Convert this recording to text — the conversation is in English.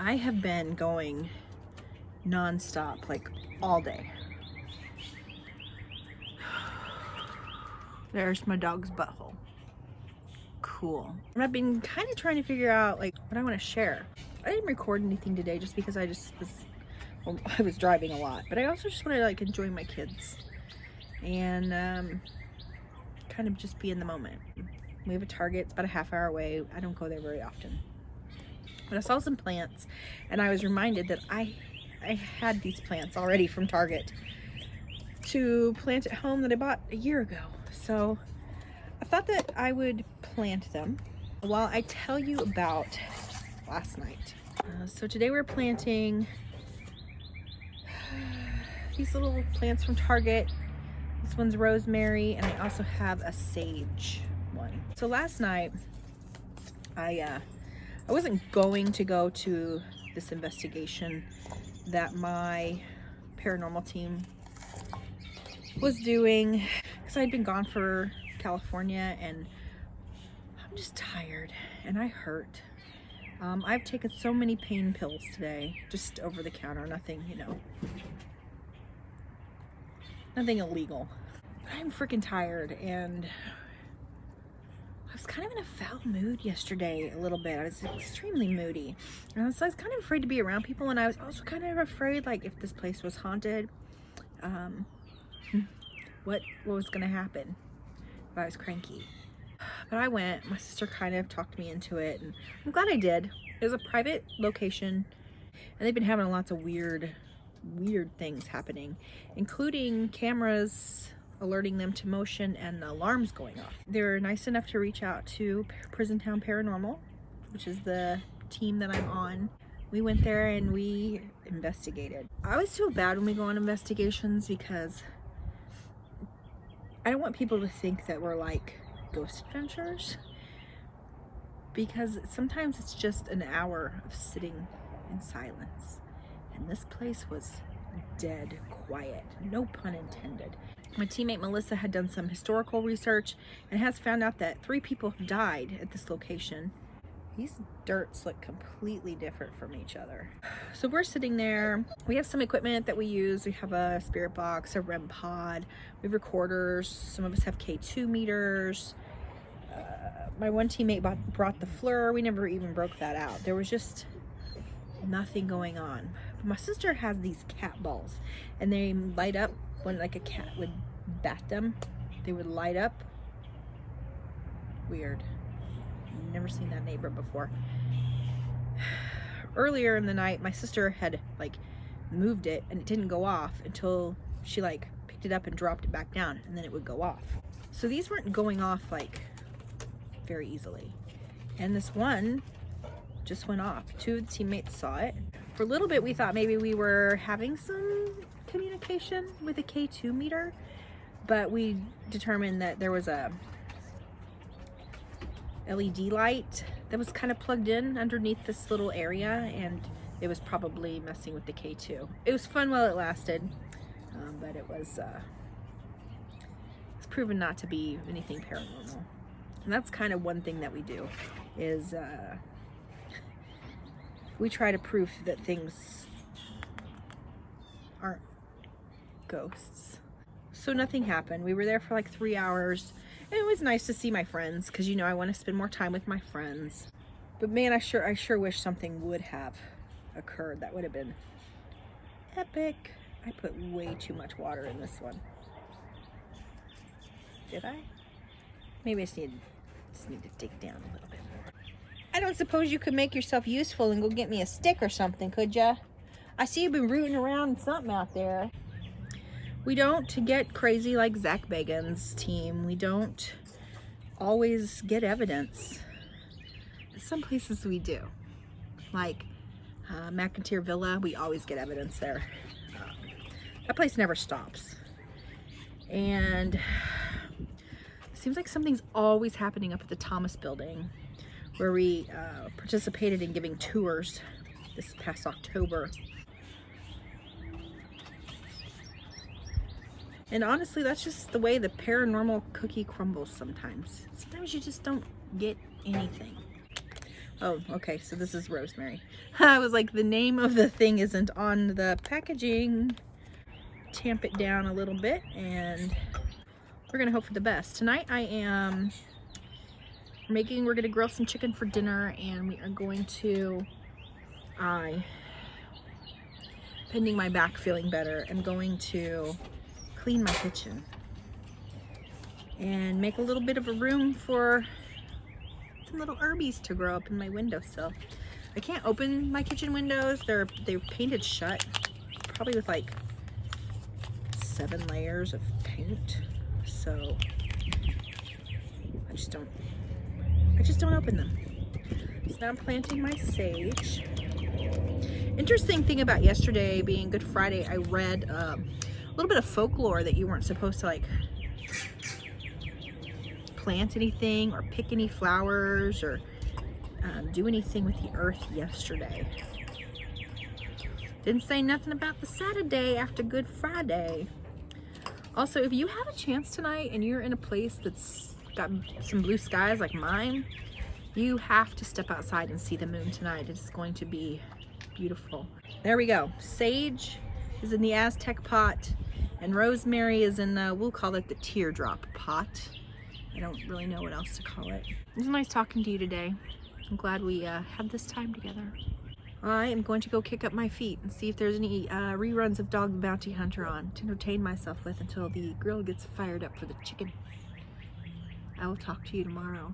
I have been going non-stop, like all day. There's my dog's butthole. Cool. And I've been kind of trying to figure out like what I want to share. I didn't record anything today just because I was driving a lot, but I also just wanted to like enjoy my kids and kind of just be in the moment. We have a Target, it's about a half hour away. I don't go there very often. But I saw some plants and I was reminded that I had these plants already from Target to plant at home that I bought a year ago. So I thought that I would plant them while I tell you about last night. So today we're planting these little plants from Target. This one's rosemary, and I also have a sage one. So last night I wasn't going to go to this investigation that my paranormal team was doing because I'd been gone for California and I'm just tired and I hurt. I've taken so many pain pills today, just over the counter, nothing, nothing illegal. I'm freaking tired and I was kind of in a foul mood yesterday a little bit. I was extremely moody. And so I was kind of afraid to be around people, and I was also kind of afraid like if this place was haunted, what was gonna happen if I was cranky. But I went, my sister kind of talked me into it, and I'm glad I did. It was a private location and they've been having lots of weird things happening, including cameras alerting them to motion and alarms going off. They're nice enough to reach out to Prison Town Paranormal, which is the team that I'm on. We went there and we investigated. I always feel bad when we go on investigations because I don't want people to think that we're like ghost adventurers, because sometimes it's just an hour of sitting in silence, and this place was dead quiet, no pun intended. My teammate Melissa had done some historical research and has found out that 3 people have died at this location. These dirts look completely different from each other. So we're sitting there. We have some equipment that we use. We have a spirit box, a REM pod, we have recorders. Some of us have K2 meters. My one teammate brought the FLIR. We never even broke that out. There was just nothing going on. But my sister has these cat balls and they light up when like a cat would bat them. They would light up. Weird. Never seen that neighbor before. Earlier in the night, my sister had like moved it and it didn't go off until she like picked it up and dropped it back down, and then it would go off. So these weren't going off like very easily. And this one just went off. 2 of the teammates saw it. For a little bit, we thought maybe we were having some communication with a K2 meter, but we determined that there was a LED light that was kind of plugged in underneath this little area, and it was probably messing with the K2. It was fun while it lasted, but it's proven not to be anything paranormal. And that's kind of one thing that we do is we try to prove that things aren't ghosts. So nothing happened. We were there for like 3 hours. And it was nice to see my friends because I want to spend more time with my friends. But man, I sure wish something would have occurred. That would have been epic. I put way too much water in this one. Did I? Maybe I just need to dig down a little bit more. I don't suppose you could make yourself useful and go get me a stick or something, could ya? I see you've been rooting around in something out there. We don't get crazy like Zach Bagans' team. We don't always get evidence. Some places we do. Like McIntyre Villa, we always get evidence there. That place never stops. And it seems like something's always happening up at the Thomas building, where we participated in giving tours this past October. And honestly, that's just the way the paranormal cookie crumbles sometimes. Sometimes you just don't get anything. Oh, okay, so this is rosemary. I was like, the name of the thing isn't on the packaging. Tamp it down a little bit and we're gonna hope for the best. Tonight we're gonna grill some chicken for dinner, and we are going to, pending my back feeling better, I'm going to clean my kitchen and make a little bit of a room for some little herbies to grow up in my windowsill. I can't open my kitchen windows. They're painted shut, probably with like 7 layers of paint. So I just don't open them. So now I'm planting my sage. Interesting thing about yesterday being Good Friday, I read a little bit of folklore that you weren't supposed to like plant anything or pick any flowers or do anything with the earth yesterday. Didn't say nothing about the Saturday after Good Friday. Also, if you have a chance tonight and you're in a place that's got some blue skies like mine, you have to step outside and see the moon tonight. It's going to be beautiful. There we go. Sage is in the Aztec pot and rosemary is in the, we'll call it the teardrop pot. I don't really know what else to call it. It was nice talking to you today. I'm glad we had this time together. I am going to go kick up my feet and see if there's any reruns of Dog the Bounty Hunter on to entertain myself with until the grill gets fired up for the chicken. I will talk to you tomorrow.